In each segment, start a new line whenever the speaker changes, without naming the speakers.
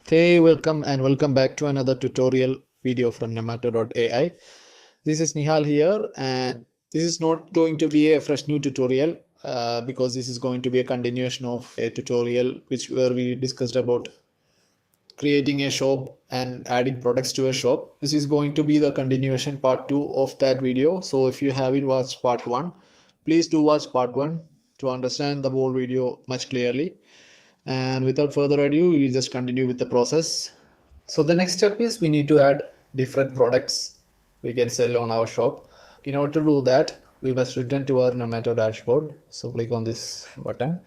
Hey, welcome back to another tutorial video from Nomato.AI. This is Nihal here, and this is not going to be a fresh new tutorial because this is going to be a continuation of a tutorial where we discussed about creating a shop and adding products to a shop. This is going to be the continuation part 2 of that video. So if you haven't watched part 1, please do watch part 1 to understand the whole video much clearly. And without further ado, we just continue with the process. So the next step is we need to add different products we can sell on our shop. In order to do that, we must return to our Nomato dashboard. So click on this button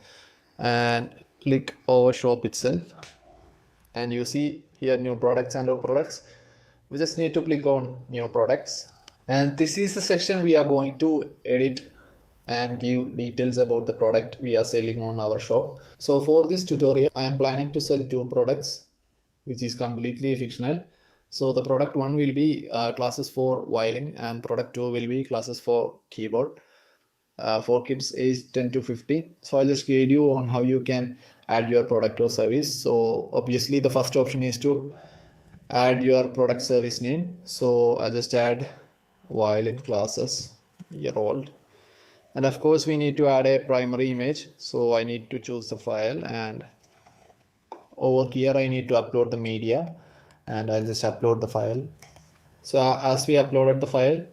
and click over shop itself. And you see here new products and all products. We just need to click on new products. And this is the section we are going to edit and give details about the product we are selling on our shop. So for this tutorial, I am planning to sell two products, which is completely fictional. So the product one will be classes for violin, and product two will be classes for keyboard for kids age 10 to 15. So I'll just guide you on how you can add your product or service. So obviously the first option is to add your product service name. So I'll just add violin classes year old. And of course we need to add a primary image. So I need to choose the file, and over here I need to upload the media, and I'll just upload the file. So as we uploaded the file,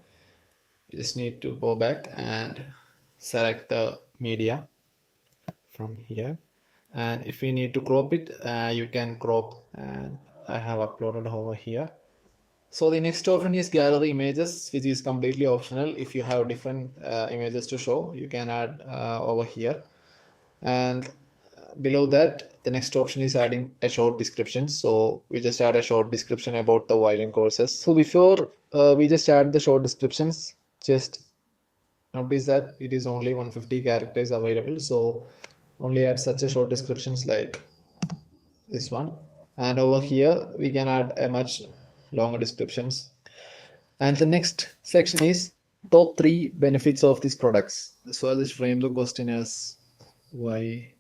you just need to go back and select the media from here. And if you need to crop it, you can crop, and I have uploaded over here. So the next option is gallery images, which is completely optional. If you have different images to show, you can add over here. And below that, the next option is adding a short description. So we just add a short description about the violin courses. So before we just add the short descriptions, just notice that it is only 150 characters available. So only add such a short descriptions like this one. And over here, we can add a much longer descriptions. And the next section is top 3 benefits of these products. So I'll just frame the question as why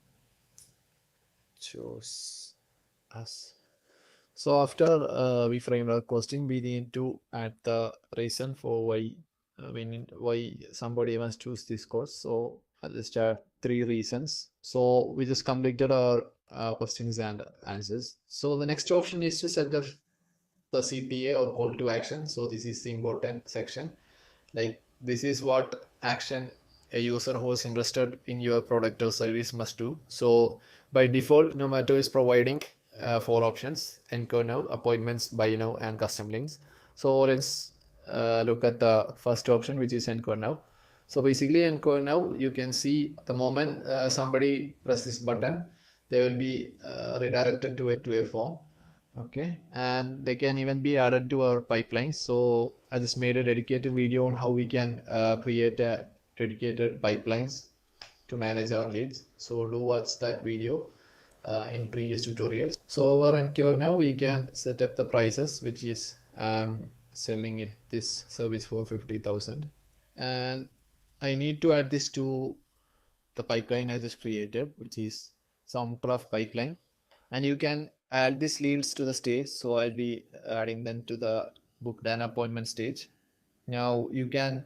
chose us. So after we frame our question, we need to add the reason for why somebody must choose this course. So I'll just add 3 reasons. So we just completed our questions and answers. So the next option is to set up the CTA or call to action. So this is the important section. Like this is what action a user who is interested in your product or service must do. So by default, Nomato is providing 4 options: Encore Now, Appointments, Buy Now, and Custom Links. So let's look at the first option, which is Encore Now. So basically Encore Now, you can see the moment somebody press this button, they will be redirected to a form. Okay, and they can even be added to our pipeline. So I just made a dedicated video on how we can create a dedicated pipelines to manage our leads. So do watch that video in previous tutorials. So over Encore Now, we can set up the prices, which is selling it this service for 50,000. And I need to add this to the pipeline I just created, which is Soundcraft pipeline. And you can add these leads to the stage. So I'll be adding them to the booked an appointment stage. Now you can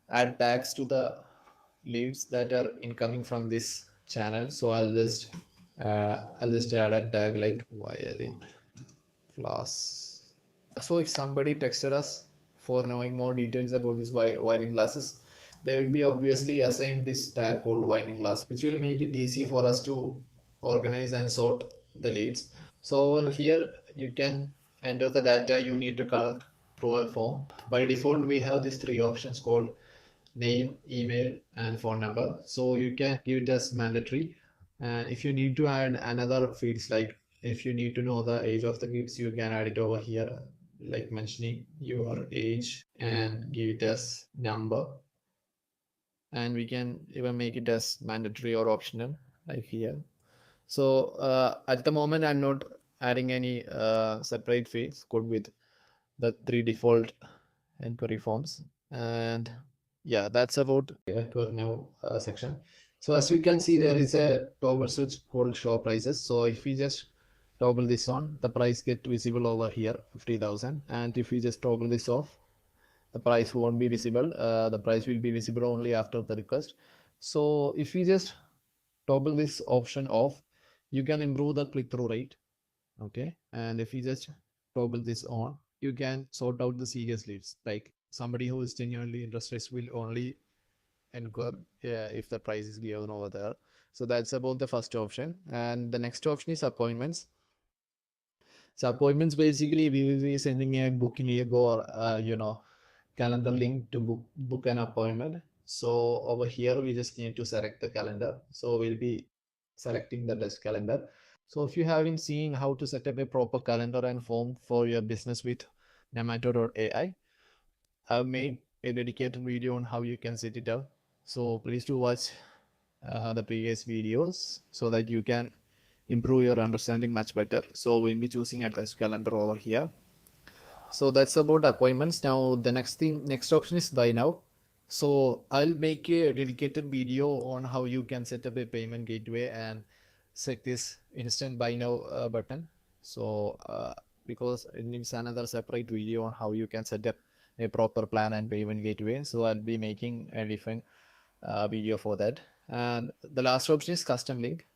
add tags to the leads that are incoming from this channel. So I'll just add a tag like violin class. So if somebody texted us for knowing more details about this wiring classes, they will be obviously assigned this tag called wiring class, which will make it easy for us to organize and sort the leads. So over here, you can enter the data you need to collect through a form. By default, we have these 3 options called name, email, and phone number. So you can give it as mandatory. And if you need to add another fields, like if you need to know the age of the kids, you can add it over here, like mentioning your age and give it as number. And we can even make it as mandatory or optional, like here. So at the moment, I'm not adding any separate fields. Good with the 3 default inquiry forms. And yeah, that's about to now section. So as we can see, there is a toggle switch called show prices. So if we just toggle this on, the price get visible over here, 50,000. And if we just toggle this off, the price won't be visible. The price will be visible only after the request. So if we just toggle this option off, you can improve the click-through rate. Okay, and if you just toggle this on, you can sort out the serious leads, like somebody who is genuinely interested will only inquire, yeah, if the price is given over there. So that's about the first option. And the next option is appointments. So appointments, basically we will be sending a booking link or calendar link to book an appointment. So over here we just need to select the calendar. So we'll be selecting the desk calendar. So if you haven't seen how to set up a proper calendar and form for your business with Nomato.AI, I've made a dedicated video on how you can set it up. So please do watch the previous videos so that you can improve your understanding much better. So we'll be choosing a desk calendar over here. So that's about appointments. Now the next option is buy now. So I'll make a dedicated video on how you can set up a payment gateway and set this instant buy now button. So because it needs another separate video on how you can set up a proper plan and payment gateway. So I'll be making a different video for that. And the last option is custom link.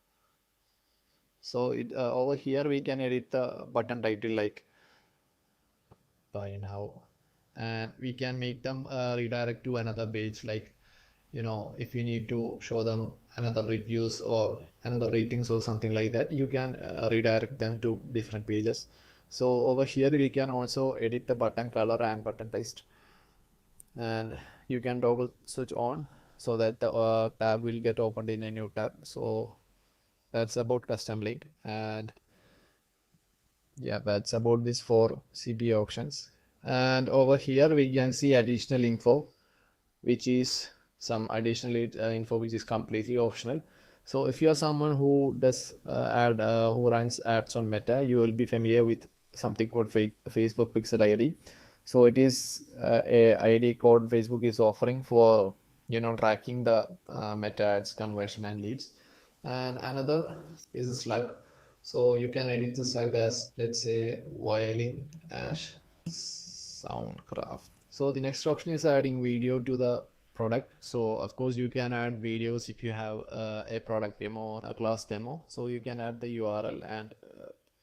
So over here we can edit the button title like buy now, and we can make them redirect to another page, like if you need to show them another reviews or another ratings or something like that, you can redirect them to different pages. So over here we can also edit the button color and button text, and you can toggle switch on so that the tab will get opened in a new tab. So that's about custom link. And yeah, that's about this for CPA auctions. And over here we can see additional info, which is some additional info which is completely optional. So if you are someone who does who runs ads on Meta, you will be familiar with something called Facebook Pixel ID. So it is a ID code Facebook is offering for tracking the Meta ads conversion and leads. And another is slug. So you can edit the slug as, let's say, violin ash soundcraft. So the next option is adding video to the product. So of course you can add videos if you have a product demo or a class demo. So you can add the URL and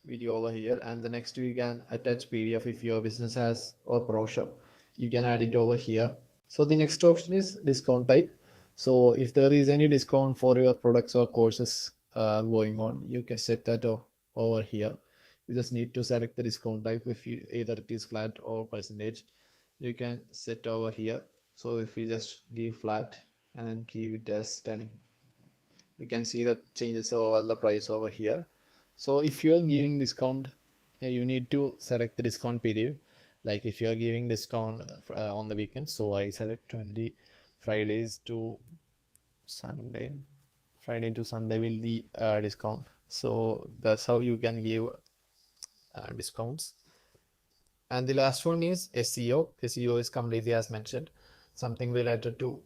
video over here. And the next you can attach PDF if your business has or brochure. You can add it over here. So the next option is discount type. So if there is any discount for your products or courses going on, you can set that over here. You just need to select the discount type. If you either it is flat or percentage, you can set over here. So if we just give flat and then give it as 10, you can see that changes over the price over here. So if you are giving discount, you need to select the discount period. Like if you are giving discount on the weekend, so I select 20 Fridays to Sunday. Friday to Sunday will be discount. So that's how you can give discounts. And the last one is SEO. SEO is completely, as mentioned, something related to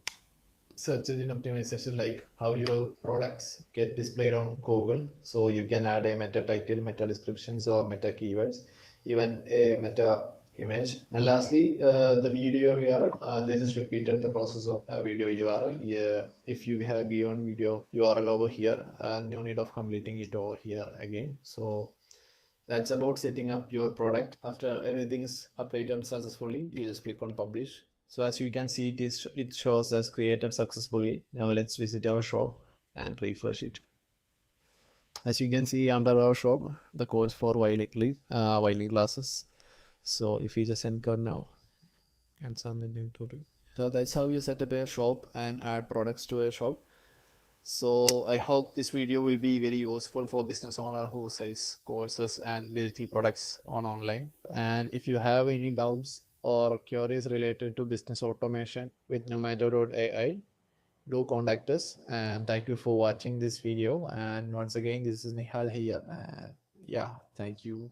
search engine optimization, like how your products get displayed on Google. So you can add a meta title, meta descriptions, or meta keywords, even a meta image. And lastly, the video here, this is repeated the process of a video URL. Yeah, if you have given video URL over here, no need of completing it over here again. So that's about setting up your product. After everything is updated successfully, you just click on publish. So as you can see, it shows as created successfully. Now let's visit our shop and refresh it. As you can see under our shop, the codes for Wiley glasses. So if you just enter now and submit tutorial. So that's how you set up a shop and add products to a shop. So I hope this video will be very useful for business owner who sells courses and digital products on online. And if you have any doubts or queries related to business automation with Nomato.AI, do contact us. And thank you for watching this video. And once again, this is Nihal here. Yeah, thank you.